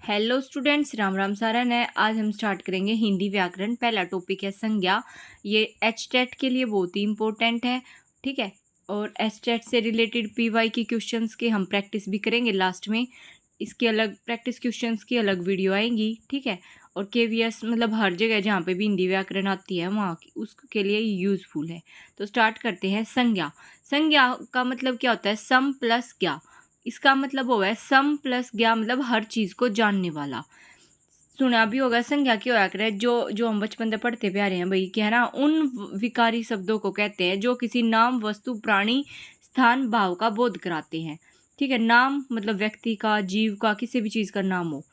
Hello students, Ram Ram Saran है। आज हम स्टार्ट करेंगे हिंदी व्याकरण। पहला टॉपिक है संज्ञा। ये एचटेट के लिए बहुत ही इंपॉर्टेंट है, ठीक है। और एचटेट से रिलेटेड पीवाई के क्वेश्चंस के हम प्रैक्टिस भी करेंगे लास्ट में। इसकी अलग प्रैक्टिस क्वेश्चंस की अलग वीडियो आएंगी, ठीक है। और केवीएस मतलब हर जगह जहाँ पे भी हिंदी व्याकरण आती है वहाँ की उसके लिए यूजफुल है। तो स्टार्ट करते हैं। संज्ञा। संज्ञा का मतलब क्या होता है? सम प्लस ज्ञा। इसका मतलब हुआ है सम प्लस ज्ञा, मतलब हर चीज को जानने वाला। सुना भी होगा संज्ञा की होया करे जो जो हम बचपन से पढ़ते प्यारे हैं भाई, क्या है ना, उन विकारी शब्दों को कहते हैं जो किसी नाम, वस्तु, प्राणी, स्थान, भाव का बोध कराते हैं, ठीक है। नाम मतलब व्यक्ति का, जीव का, किसी भी चीज का नाम हो।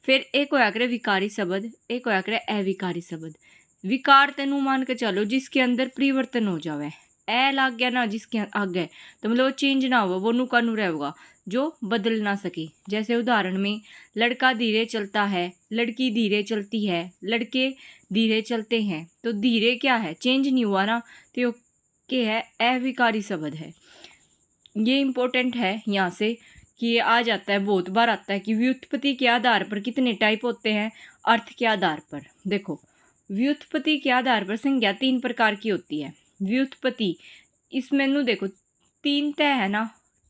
फिर एक होया करे विकारी शब्द, एक होया करे अविकारी शब्द। विकार तेनु मान के चलो जिसके अंदर परिवर्तन हो जावे। ए लाग गया ना जिसके आगे, तो मतलब वो चेंज ना हो, वो नु का नु रहेगा, जो बदल ना सके। जैसे उदाहरण में लड़का धीरे चलता है, लड़की धीरे चलती है, लड़के धीरे चलते हैं। तो धीरे क्या है? चेंज नहीं हुआ ना, तो ये क्या है? अविकारी शब्द है। ये इंपॉर्टेंट है यहाँ से कि ये आ जाता है, बहुत बार आता है कि व्युत्पत्ति के आधार पर कितने टाइप होते हैं। अर्थ के आधार पर देखो, व्युत्पत्ति के आधार पर संज्ञा 3 प्रकार की होती है। व्युत्पत्ति इसमें नु देखो 3 तय है ना।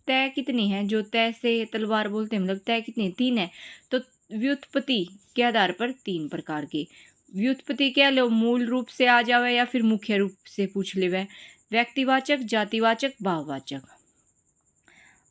तय कितनी है? जो तय से तलवार बोलते हैं, मतलब तय कितनी? 3 है। तो व्युत्पत्ति के आधार पर 3 प्रकार की व्युत्पत्ति कह लो, मूल रूप से आ जावे या फिर मुख्य रूप से पूछ लेवे। व्यक्तिवाचक, जातिवाचक, भाववाचक।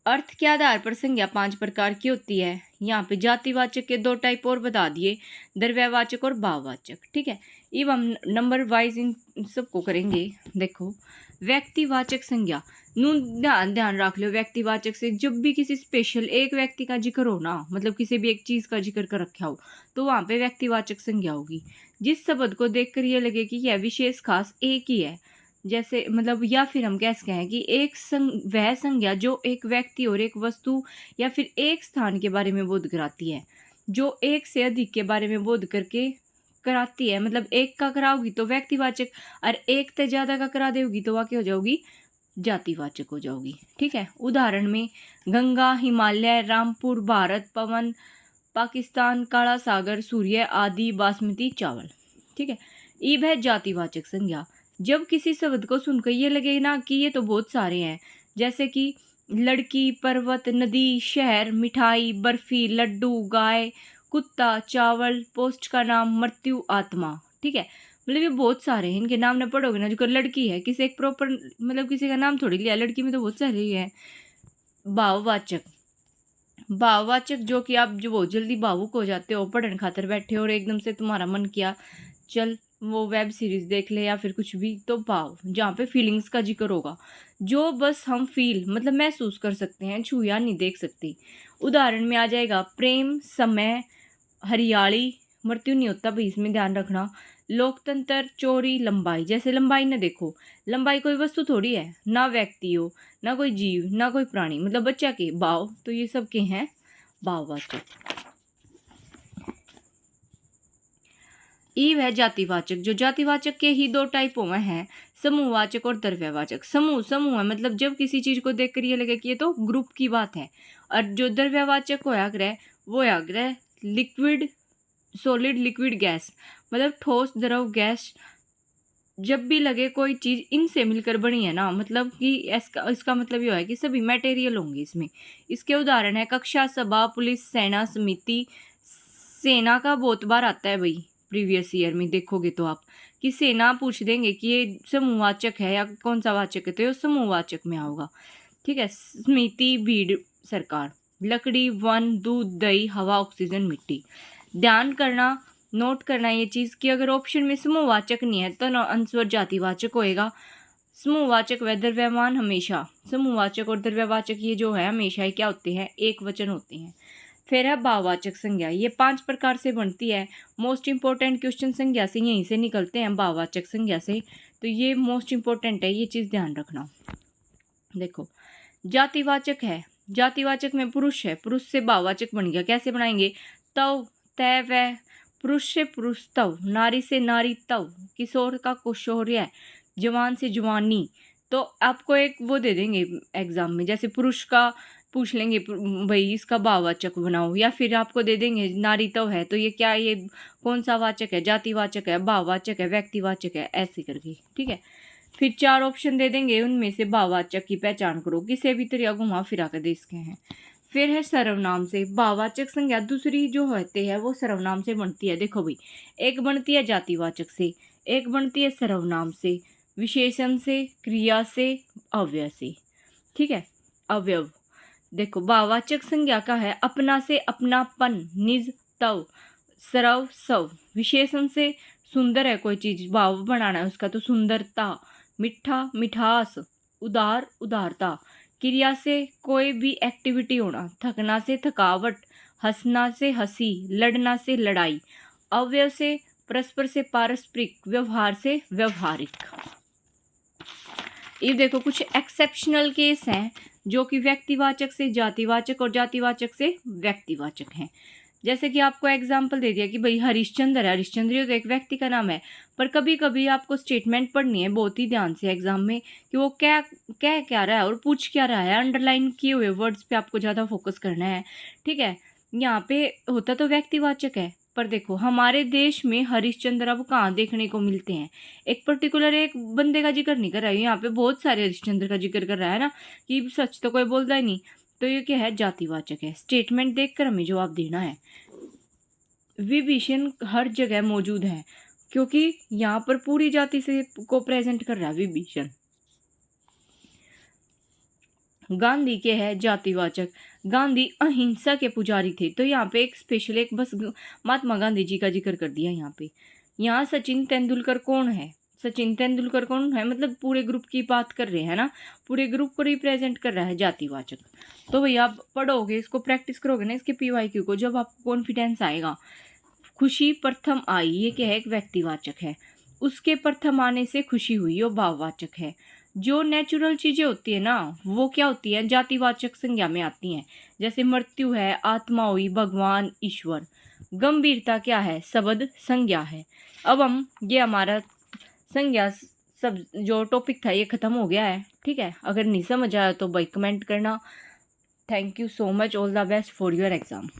अर्थ के आधार पर संज्ञा 5 प्रकार की होती है। यहाँ पे जातिवाचक के 2 टाइप और बता दिए, द्रव्यवाचक और भाववाचक, ठीक है। अब हम नंबर वाइज इन सबको करेंगे। देखो, व्यक्तिवाचक संज्ञा नू ध्यान रख लो। व्यक्तिवाचक से जब भी किसी स्पेशल एक व्यक्ति का जिक्र हो ना, मतलब किसी भी एक चीज का जिक्र कर रखा हो, तो वहां पे व्यक्तिवाचक संज्ञा होगी। जिस शब्द को देखकर यह लगे कि यह विशेष खास एक ही है, जैसे मतलब, या फिर हम कह सकते हैं कि वह संज्ञा जो एक व्यक्ति और एक वस्तु या फिर एक स्थान के बारे में बोध कराती है, जो एक से अधिक के बारे में बोध करके कराती है। मतलब एक का कराओगी तो व्यक्तिवाचक, और एक से ज्यादा का करा देगी तो वह क्या हो जाओगी? जातिवाचक हो जाओगी, ठीक है। उदाहरण में गंगा, हिमालय, रामपुर, भारत, पवन, पाकिस्तान, काला सागर, सूर्य आदि, बासमती चावल, ठीक है। ईब है जातिवाचक संज्ञा। जब किसी शब्द को सुनकर ये लगे ना कि ये तो बहुत सारे हैं, जैसे कि लड़की, पर्वत, नदी, शहर, मिठाई, बर्फी, लड्डू, गाय, कुत्ता, चावल, पोस्ट का नाम, मृत्यु, आत्मा, ठीक है। मतलब ये बहुत सारे हैं, इनके नाम न पढ़ोगे ना। जो लड़की है, किसी एक प्रॉपर मतलब किसी का नाम थोड़ी लिया, लड़की में तो बहुत सारे ही है। भाववाचक। भाववाचक जो कि आप जो बहुत जल्दी भावुक हो जाते हो, पढ़ने खातर बैठे हो और एकदम से तुम्हारा मन किया चल वो वेब सीरीज देख ले या फिर कुछ भी, तो भाव जहाँ पे फीलिंग्स का जिक्र होगा, जो बस हम फील मतलब महसूस कर सकते हैं, छू या नहीं देख सकते। उदाहरण में आ जाएगा प्रेम, समय, हरियाली, मृत्यु नहीं होता भाई, इसमें ध्यान रखना। लोकतंत्र, चोरी, लंबाई। जैसे लंबाई ने देखो, लंबाई कोई वस्तु थोड़ी है, ना व्यक्ति हो, ना कोई जीव, ना कोई प्राणी, मतलब बच्चा के भाव, तो ये सब के हैं भाववाचक। ईव है जातिवाचक। जो जातिवाचक के ही 2 टाइप हुए हैं, समूहवाचक और द्रव्यवाचक। समूह समूह है मतलब जब किसी चीज को देखकर ये लगे कि ये तो ग्रुप की बात है। और जो द्रव्यवाचक हो आग्रह, वो आग्रह लिक्विड, सॉलिड, लिक्विड, गैस, मतलब ठोस, द्रव, गैस। जब भी लगे कोई चीज इनसे मिलकर बनी है ना, मतलब कि इसका मतलब ये है कि सभी मटेरियल होंगे इसमें। इसके उदाहरण है कक्षा, सभा, पुलिस, सेना, समिति। सेना का बहुत बार आता है भाई, प्रीवियस ईयर में देखोगे तो आप कि सेना पूछ देंगे कि ये समूहवाचक है या कौन सा वाचक है, तो ये समूहवाचक में आओगा, ठीक है। समिति, भीड़, सरकार। लकड़ी, वन, दूध, दही, हवा, ऑक्सीजन, मिट्टी। ध्यान करना, नोट करना ये चीज कि अगर ऑप्शन में समूहवाचक नहीं है तो आंसर जातिवाचक होएगा। समूहवाचक व द्रव्यमान हमेशा, समूहवाचक और द्रव्यवाचक ये जो है हमेशा ही क्या होते हैं? एक वचन होते हैं। फिर है भाववाचक संज्ञा। ये 5 प्रकार से बनती है। मोस्ट इंपोर्टेंट क्वेश्चन संज्ञा से यहीं से निकलते हैं, भाववाचक संज्ञा से। तो ये मोस्ट इंपोर्टेंट है, ये चीज ध्यान रखना। देखो, जातिवाचक है, जातिवाचक में पुरुष है, पुरुष से भाववाचक बन गया। कैसे बनाएंगे? तव, तय, वह। पुरुष से पुरुष तव, नारी से नारी तव, किशोर का किशोर्य, जवान से जवानी। तो आपको एक वो दे देंगे एग्जाम में, जैसे पुरुष का पूछ लेंगे भाई इसका भाववाचक बनाओ, या फिर आपको दे देंगे नारीत्व है तो ये क्या, ये कौन सा वाचक है, जातिवाचक है, भाववाचक है, व्यक्तिवाचक है, ऐसे करके, ठीक है। फिर 4 ऑप्शन दे देंगे, उनमें से भाववाचक की पहचान करो, किसे भी तरिया घुमा फिरा कर दे इसके हैं। फिर है सर्वनाम से। भाववाचक संज्ञा दूसरी जो होती है वो सर्वनाम से बनती है। देखो भाई, एक बनती है जातिवाचक से, एक बनती है सर्वनाम से, विशेषण से, क्रिया से, अव्यय से, ठीक है। अवयव देखो, भाववाचक संज्ञा का है अपना से अपनापन, निज, तव, सरव, सव। विशेषण से सुंदर है कोई चीज, भाव बनाना है उसका तो सुंदरता, मिठा, मिठास, उदार, उदारता। क्रिया से कोई भी एक्टिविटी होना, थकना से थकावट, हंसना से हंसी, लड़ना से लड़ाई। अवयव से परस्पर से पारस्परिक, व्यवहार से व्यवहारिक। ये देखो कुछ एक्सेप्शनल केस हैं जो कि व्यक्तिवाचक से जातिवाचक और जातिवाचक से व्यक्तिवाचक हैं। जैसे कि आपको एग्जाम्पल दे दिया कि भाई हरिश्चंद्र है, हरिश्चंद्र तो एक व्यक्ति का नाम है, पर कभी कभी आपको स्टेटमेंट पढ़नी है बहुत ही ध्यान से एग्जाम में कि वो क्या कह क्या रहा है और पूछ क्या रहा है। अंडरलाइन किए हुए वर्ड्स पे आपको ज़्यादा फोकस करना है, ठीक है। यहाँ पे होता तो व्यक्तिवाचक है, पर देखो हमारे देश में हरिश्चंद्र अब कहाँ देखने को मिलते हैं। एक पर्टिकुलर एक बंदे का जिक्र नहीं कर रहा है, यहाँ पे बहुत सारे हरिश्चंद्र का जिक्र कर रहा है ना, कि सच तो कोई बोलता ही नहीं। तो ये क्या है, जातिवाचक है। स्टेटमेंट देखकर हमें जवाब देना है। विभीषण हर जगह मौजूद है क्योंकि यहाँ पर पूरी जाति से को प्रेजेंट कर रहा है विभीषण। गांधी के है जातिवाचक। गांधी अहिंसा के पुजारी थे, तो यहाँ पे एक स्पेशल एक बस महात्मा गांधी जी का जिक्र कर दिया यहाँ पे। यहाँ सचिन तेंदुलकर कौन है, सचिन तेंदुलकर कौन है, मतलब पूरे ग्रुप की बात कर रहे हैं ना, पूरे ग्रुप को रिप्रेजेंट कर रहा है जातिवाचक। तो भैया आप पढ़ोगे इसको, प्रैक्टिस करोगे ना इसके PYQ को, जब आपको कॉन्फिडेंस आएगा। खुशी प्रथम आई, ये क्या है, एक व्यक्तिवाचक है। उसके प्रथम आने से खुशी हुई, वो भाववाचक है। जो नेचुरल चीजें होती है ना वो क्या होती है, जातिवाचक संज्ञा में आती हैं। जैसे मृत्यु है, आत्मा हुई, भगवान, ईश्वर। गंभीरता क्या है, शब्द संज्ञा है। अब हम ये हमारा संज्ञा सब जो टॉपिक था ये खत्म हो गया है, ठीक है। अगर नहीं समझ आया तो भाई कमेंट करना। Thank you so much, all the best for your exam.